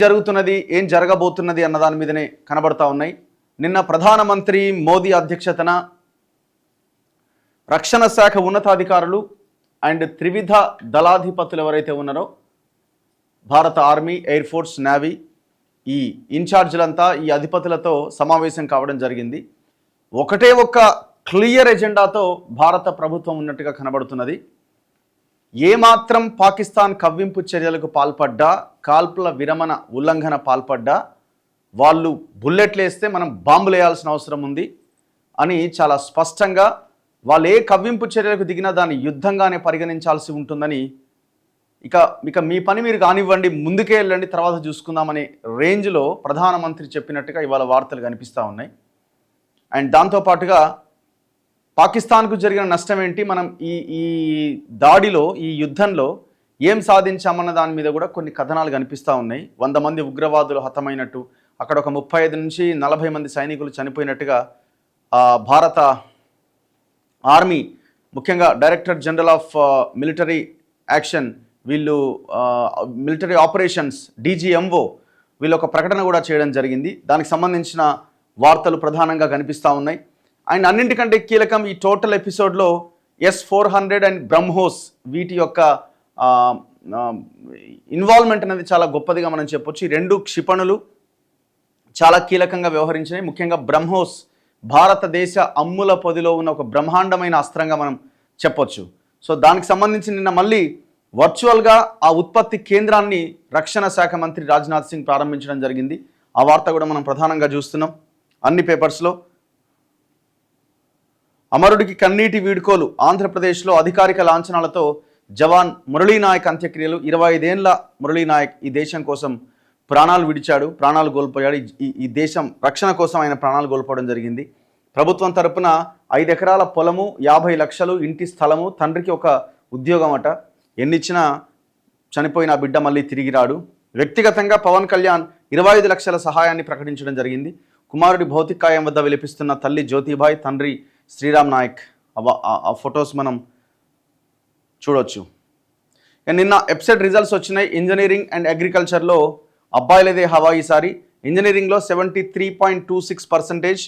జరుగుతున్నది, ఏం జరగబోతున్నది అన్న దాని మీదనే కనబడతా ఉన్నాయి. నిన్న ప్రధానమంత్రి మోదీ అధ్యక్షతన రక్షణ శాఖ ఉన్నతాధికారులు అండ్ త్రివిధ దళాధిపతులు ఎవరైతే ఉన్నారో భారత ఆర్మీ, ఎయిర్ ఫోర్స్, నేవీ ఈ ఇన్ఛార్జీలంతా ఈ అధిపతులతో సమావేశం కావడం జరిగింది. ఒకటే ఒక్క క్లియర్ ఎజెండాతో భారత ప్రభుత్వం ఉన్నట్టుగా కనబడుతున్నది. ఏమాత్రం పాకిస్తాన్ కవ్వింపు చర్యలకు పాల్పడ్డా, కాల్పుల విరమణ ఉల్లంఘన పాల్పడ్డా వాళ్ళు బుల్లెట్లు వేస్తే మనం బాంబులు వేయాల్సిన అవసరం ఉంది అని చాలా స్పష్టంగా, వాళ్ళు ఏ కవ్వింపు చర్యలకు దిగినా దాన్ని యుద్ధంగానే పరిగణించాల్సి ఉంటుందని, ఇక మీ పని మీరు కానివ్వండి, ముందుకే వెళ్ళండి, తర్వాత చూసుకుందామనే రేంజ్లో ప్రధానమంత్రి చెప్పినట్టుగా ఇవాళ వార్తలు కనిపిస్తూ ఉన్నాయి. అండ్ దాంతోపాటుగా పాకిస్తాన్కు జరిగిన నష్టం ఏంటి, మనం ఈ దాడిలో, ఈ యుద్ధంలో ఏం సాధించామన్న దాని మీద కూడా కొన్ని కథనాలు కనిపిస్తూ ఉన్నాయి. 100 మంది ఉగ్రవాదులు హతమైనట్టు, అక్కడ ఒక 35 నుంచి 40 మంది సైనికులు చనిపోయినట్టుగా భారత ఆర్మీ, ముఖ్యంగా director general of military action, వీళ్ళు మిలిటరీ ఆపరేషన్స్ DGMO వీళ్ళు ఒక ప్రకటన కూడా చేయడం జరిగింది. దానికి సంబంధించిన వార్తలు ప్రధానంగా కనిపిస్తూ ఉన్నాయి. అండ్ అన్నింటికంటే కీలకం ఈ టోటల్ ఎపిసోడ్లో S-400 అండ్ బ్రహ్మోస్ వీటి యొక్క ఇన్వాల్వ్మెంట్ అనేది చాలా గొప్పదిగా మనం చెప్పొచ్చు. ఈ 2 క్షిపణులు చాలా కీలకంగా వ్యవహరించినాయి. ముఖ్యంగా బ్రహ్మోస్ భారతదేశ అమ్ముల పొదిలో ఉన్న ఒక బ్రహ్మాండమైన అస్త్రంగా మనం చెప్పొచ్చు. సో దానికి సంబంధించి నిన్న మళ్ళీ వర్చువల్గా ఆ ఉత్పత్తి కేంద్రాన్ని రక్షణ శాఖ మంత్రి రాజ్నాథ్ సింగ్ ప్రారంభించడం జరిగింది. ఆ వార్త కూడా మనం ప్రధానంగా చూస్తున్నాం అన్ని పేపర్స్లో. అమరుడికి కన్నీటి వీడ్కోలు, ఆంధ్రప్రదేశ్లో అధికారిక లాంఛనాలతో జవాన్ మురళీనాయక్ అంత్యక్రియలు. 25 ఏళ్ల మురళీనాయక్ ఈ దేశం కోసం ప్రాణాలు విడిచాడు, ప్రాణాలు కోల్పోయాడు. ఈ దేశం రక్షణ కోసం ఆయన ప్రాణాలు కోల్పోవడం జరిగింది. ప్రభుత్వం తరపున 5 ఎకరాల పొలము, 50 లక్షలు ఇంటి స్థలము, తండ్రికి ఒక ఉద్యోగం అట. ఎన్నిచ్చినా చనిపోయిన బిడ్డ మళ్ళీ తిరిగి రాడు. వ్యక్తిగతంగా పవన్ కళ్యాణ్ 25 లక్షల సహాయాన్ని ప్రకటించడం జరిగింది. కుమారుడి భౌతికాయం వద్ద విలిపిస్తున్న తల్లి జ్యోతిబాయ్, తండ్రి శ్రీరామ్ నాయక్. ఆ ఫొటోస్ మనం చూడొచ్చు. నిన్న ఎప్సెట్ రిజల్ట్స్ వచ్చినాయి. ఇంజనీరింగ్ అండ్ అగ్రికల్చర్లో అబ్బాయిలదే హవా ఈసారి. ఇంజనీరింగ్లో 73.26%,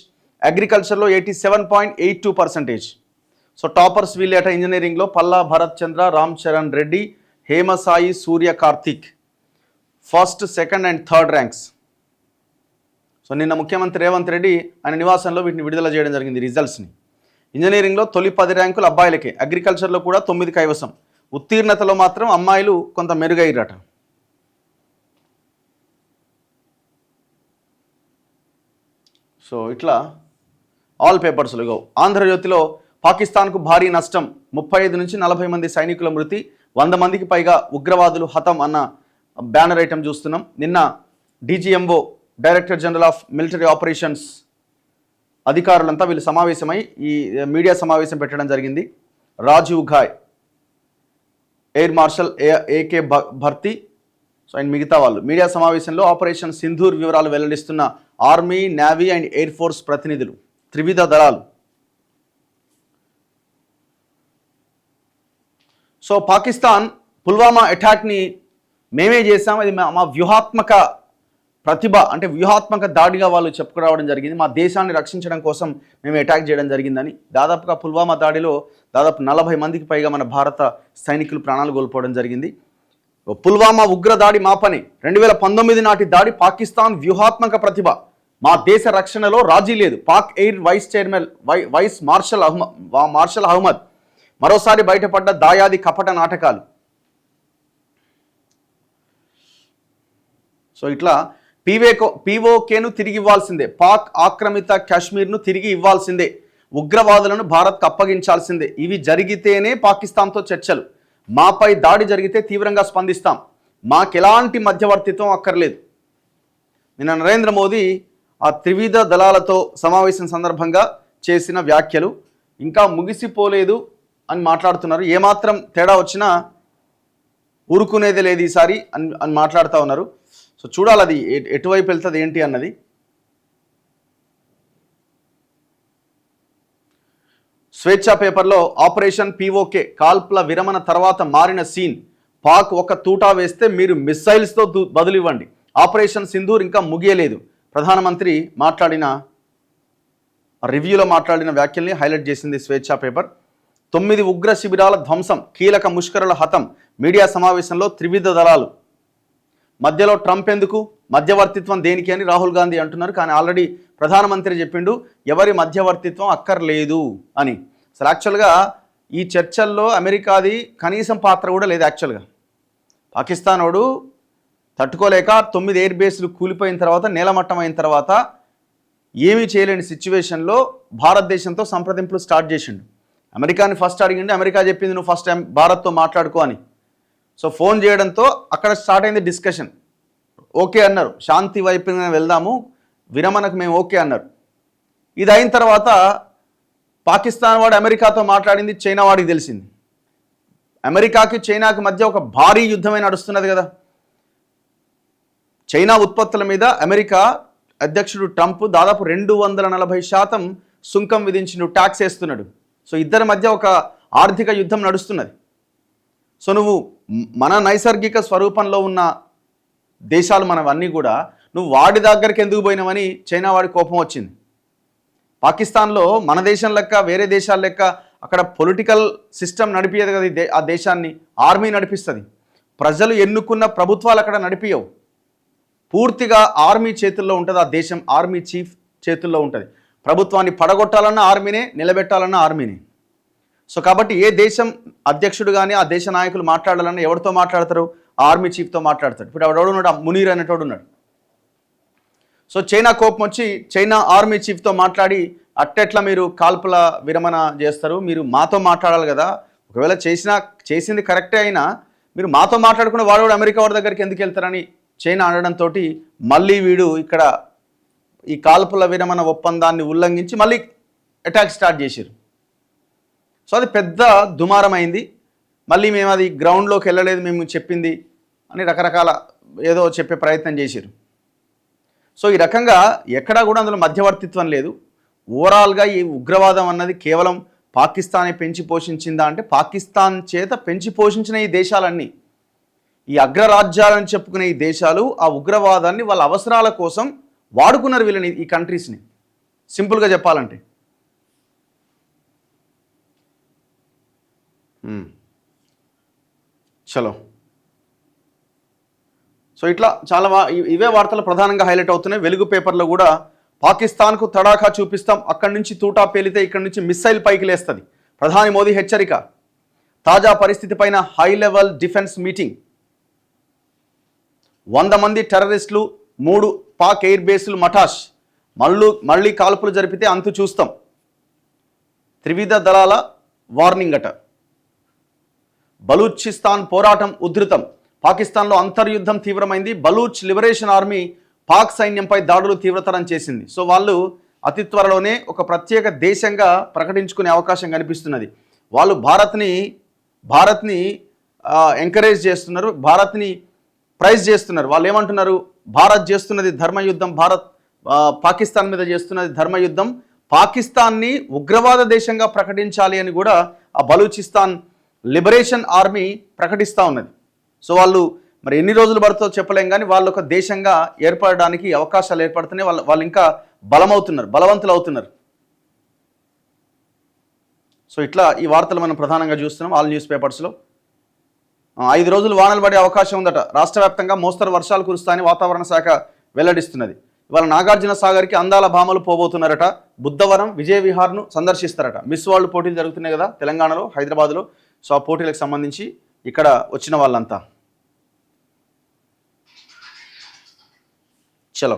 అగ్రికల్చర్లో 87.82%. సో టాపర్స్ వీళ్ళేట ఇంజనీరింగ్లో. Palla Bharat Chandra, Ram Charan Reddy, Hemasai, Surya Karthik first, second and third ranks. So నిన్న ముఖ్యమంత్రి రేవంత్ రెడ్డి ఆయన నివాసంలో వీటిని విడుదల చేయడం జరిగింది రిజల్ట్స్ని. ఇంజనీరింగ్లో తొలి 10 ర్యాంకులు అబ్బాయిలకే, అగ్రికల్చర్లో కూడా 9 కైవసం. ఉత్తీర్ణతలో మాత్రం అమ్మాయిలు కొంత మెరుగైరట. సో ఇట్లా ఆల్ పేపర్స్లో గో. ఆంధ్రజ్యోతిలో పాకిస్తాన్కు భారీ నష్టం, 35 నుంచి 40 మంది సైనికుల మృతి, 100 మందికి పైగా ఉగ్రవాదులు హతం అన్న బ్యానర్ ఐటమ్ చూస్తున్నాం. నిన్న DGMO director general of military operations అధికారులంతా వీళ్ళు సమావేశమై ఈ మీడియా సమావేశం పెట్టడం జరిగింది. Rajiv Ghai, air marshal AK Bharti, so and మిగతా వాళ్ళు మీడియా సమావేశంలో ఆపరేషన్ సింధూర్ వివరాలు వెల్లడిస్తున్న army, navy and air force ప్రతినిధులు, త్రివిధ దళాలు. సో పాకిస్తాన్ పుల్వామా అటాక్ని మేమే చేసాం, అది మా వ్యూహాత్మక ప్రతిభ, అంటే వ్యూహాత్మక దాడిగా వాళ్ళు చెప్పుకురావడం జరిగింది. మా దేశాన్ని రక్షించడం కోసం మేము అటాక్ చేయడం జరిగిందని. దాదాపుగా పుల్వామా దాడిలో దాదాపు 40 మందికి పైగా మన భారత సైనికులు ప్రాణాలు కోల్పోవడం జరిగింది. పుల్వామా ఉగ్ర దాడి మా పని, 2019 నాటి దాడి పాకిస్తాన్ వ్యూహాత్మక ప్రతిభ, మా దేశ రక్షణలో రాజీ లేదు. Pak air vice marshal Ahmed మరోసారి బయటపడ్డ దాయాది కపట నాటకాలు. సో ఇట్లా POKను తిరిగి ఇవ్వాల్సిందే, పాక్ ఆక్రమిత కాశ్మీర్ను తిరిగి ఇవ్వాల్సిందే, ఉగ్రవాదులను భారత్కు అప్పగించాల్సిందే. ఇవి జరిగితేనే పాకిస్తాన్తో చర్చలు, మాపై దాడి జరిగితే తీవ్రంగా స్పందిస్తాం, మాకెలాంటి మధ్యవర్తిత్వం అక్కర్లేదు. నిన్న నరేంద్ర మోదీ ఆ త్రివిధ దళాలతో సమావేశం సందర్భంగా చేసిన వ్యాఖ్యలు ఇంకా ముగిసిపోలేదు అని మాట్లాడుతున్నారు. ఏమాత్రం తేడా వచ్చినా ఊరుకునేది లేదు ఈసారి అని మాట్లాడుతూ ఉన్నారు. సో చూడాలి అది ఎటువైపు వెళ్తుంది ఏంటి అన్నది. స్వేచ్ఛ పేపర్లో ఆపరేషన్ POK కాల్పుల విరమణ తర్వాత మారిన సీన్, పాక్ ఒక తూటా వేస్తే మీరు మిస్సైల్స్తో బదులివ్వండి, ఆపరేషన్ సింధూర్ ఇంకా ముగియలేదు. ప్రధానమంత్రి రివ్యూలో మాట్లాడిన వ్యాఖ్యల్ని హైలైట్ చేసింది స్వేచ్ఛ పేపర్. 9 ఉగ్ర శిబిరాల ధ్వంసం, కీలక ముష్కరుల హతం, మీడియా సమావేశంలో త్రివిధ దళాలు. మధ్యలో ట్రంప్ ఎందుకు, మధ్యవర్తిత్వం దేనికి అని రాహుల్ గాంధీ అంటున్నారు. కానీ ఆల్రెడీ ప్రధానమంత్రి చెప్పిండు ఎవరి మధ్యవర్తిత్వం అక్కర్లేదు అని. అసలు యాక్చువల్గా ఈ చర్చల్లో అమెరికాది కనీసం పాత్ర కూడా లేదు. యాక్చువల్గా పాకిస్తాన్ వాడు తట్టుకోలేక 9 ఎయిర్ బేస్లు కూలిపోయిన తర్వాత, నేలమట్టం అయిన తర్వాత ఏమీ చేయలేని సిచ్యువేషన్లో భారతదేశంతో సంప్రదింపులు స్టార్ట్ చేసిండు. అమెరికాని ఫస్ట్ అడిగిండు, అమెరికా చెప్పింది నువ్వు ఫస్ట్ టైం భారత్తో మాట్లాడుకో అని. సో ఫోన్ చేయడంతో అక్కడ స్టార్ట్ అయింది డిస్కషన్. ఓకే అన్నారు, శాంతి వైపు వెళ్దాము, విరమణకు మేము ఓకే అన్నారు. ఇది అయిన తర్వాత పాకిస్తాన్ వాడు అమెరికాతో మాట్లాడింది చైనా వాడికి తెలిసింది. అమెరికాకి చైనాకి మధ్య ఒక భారీ యుద్ధమే నడుస్తున్నది కదా. చైనా ఉత్పత్తుల మీద అమెరికా అధ్యక్షుడు ట్రంప్ దాదాపు 240% సుంకం విధించి ట్యాక్స్ వేస్తున్నాడు. సో ఇద్దరి మధ్య ఒక ఆర్థిక యుద్ధం నడుస్తున్నది. సో నువ్వు మన నైసర్గిక స్వరూపంలో ఉన్న దేశాలు మనవన్నీ కూడా నువ్వు వాడి దగ్గరికి ఎందుకు పోయినావని చైనా వాడి కోపం వచ్చింది. పాకిస్తాన్లో మన దేశం లెక్క వేరే దేశాల లెక్క అక్కడ పొలిటికల్ సిస్టమ్ నడిపియదు కదా. ఆ దేశాన్ని ఆర్మీ నడిపిస్తుంది. ప్రజలు ఎన్నుకున్న ప్రభుత్వాలు అక్కడ నడిపియవు. పూర్తిగా ఆర్మీ చేతుల్లో ఉంటుంది. ఆ దేశం ఆర్మీ చీఫ్ చేతుల్లో ఉంటుంది. ప్రభుత్వాన్ని పడగొట్టాలన్నా ఆర్మీనే, నిలబెట్టాలన్నా ఆర్మీనే. సో కాబట్టి ఏ దేశం అధ్యక్షుడు కానీ ఆ దేశ నాయకులు మాట్లాడాలన్నా ఎవరితో మాట్లాడతారు? ఆర్మీ చీఫ్తో మాట్లాడతాడు. ఇప్పుడు ఎవడు ఉన్నాడు, మునీర్ అనేటోడు ఉన్నాడు. సో చైనా కోపం వచ్చి చైనా ఆర్మీ చీఫ్తో మాట్లాడి అట్టెట్లా మీరు కాల్పుల విరమణ చేస్తారు, మీరు మాతో మాట్లాడాలి కదా, ఒకవేళ చేసింది కరెక్టే అయినా మీరు మాతో మాట్లాడుకున్న వాడు అమెరికా వాడి దగ్గరికి ఎందుకు వెళ్తారని చైనా అనడంతో మళ్ళీ వీడు ఇక్కడ ఈ కాల్పుల విరమణ ఒప్పందాన్ని ఉల్లంఘించి మళ్ళీ అటాక్ స్టార్ట్ చేశారు. సో అది పెద్ద దుమారమైంది. మళ్ళీ మేము అది గ్రౌండ్లోకి వెళ్ళలేదు, మేము చెప్పింది అని రకరకాల ఏదో చెప్పే ప్రయత్నం చేశారు. సో ఈ రకంగా ఎక్కడా కూడా అందులో మధ్యవర్తిత్వం లేదు. ఓవరాల్గా ఈ ఉగ్రవాదం అన్నది కేవలం పాకిస్తానే పెంచి పోషించిందా అంటే పాకిస్తాన్ చేత పెంచి పోషించిన ఈ దేశాలన్నీ, ఈ అగ్రరాజ్యాలని చెప్పుకునే ఈ దేశాలు ఆ ఉగ్రవాదాన్ని వాళ్ళ అవసరాల కోసం వాడుకున్నారు వీళ్ళని, ఈ కంట్రీస్ని. సింపుల్గా చెప్పాలంటే చలో. సో ఇట్లా చాలా ఇవే వార్తలు ప్రధానంగా హైలైట్ అవుతున్నాయి. వెలుగు పేపర్లో కూడా పాకిస్తాన్కు తడాఖా చూపిస్తాం, అక్కడి నుంచి తూటా పేలితే ఇక్కడి నుంచి మిస్సైల్ పైకి లేస్తుంది, ప్రధాని మోదీ హెచ్చరిక. తాజా పరిస్థితిపైన హై లెవెల్ డిఫెన్స్ మీటింగ్. 100 మంది టెర్రరిస్టులు, 3 పాక్ ఎయిర్ బేస్లు మటాష్, మళ్ళీ కాల్పులు జరిపితే అంతు చూస్తాం. త్రివిధ దళాల వార్నింగ్ అట. బలూచిస్తాన్ పోరాటం ఉధృతం, పాకిస్తాన్లో అంతర్యుద్ధం తీవ్రమైంది. బలూచ్ లిబరేషన్ ఆర్మీ పాక్ సైన్యంపై దాడులు తీవ్రతరం చేసింది. సో వాళ్ళు అతి త్వరలోనే ఒక ప్రత్యేక దేశంగా ప్రకటించుకునే అవకాశం కనిపిస్తున్నది. వాళ్ళు భారత్ని ఎంకరేజ్ చేస్తున్నారు, భారత్ని ప్రైజ్ చేస్తున్నారు. వాళ్ళు ఏమంటున్నారు, భారత్ చేస్తున్నది ధర్మయుద్ధం, పాకిస్తాన్ మీద చేస్తున్నది ధర్మయుద్ధం, పాకిస్తాన్ని ఉగ్రవాద దేశంగా ప్రకటించాలి అని కూడా ఆ బలూచిస్తాన్ లిబరేషన్ ఆర్మీ ప్రకటిస్తూ ఉన్నది. సో వాళ్ళు మరి ఎన్ని రోజులు పడుతుందో చెప్పలేం, కానీ వాళ్ళు ఒక దేశంగా ఏర్పడడానికి అవకాశాలు ఏర్పడుతున్నాయి. వాళ్ళు ఇంకా బలవంతులు అవుతున్నారు. సో ఇట్లా ఈ వార్తలు మనం ప్రధానంగా చూస్తున్నాం ఆల్ న్యూస్ పేపర్స్లో. 5 రోజులు వానలు పడే అవకాశం ఉందట. రాష్ట్ర వ్యాప్తంగా మోస్తరు వర్షాలు కురుస్తాయని వాతావరణ శాఖ వెల్లడిస్తున్నది. ఇవాళ నాగార్జున సాగర్కి అందాల భామలు పోబోతున్నారట. బుద్ధవరం, విజయ విహార్ను సందర్శిస్తారట. మిస్ వరల్డ్ పోటీలు జరుగుతున్నాయి కదా తెలంగాణలో, హైదరాబాద్లో. సో ఆ పోటీలకు సంబంధించి ఇక్కడ వచ్చిన వాళ్ళంతా. చలో.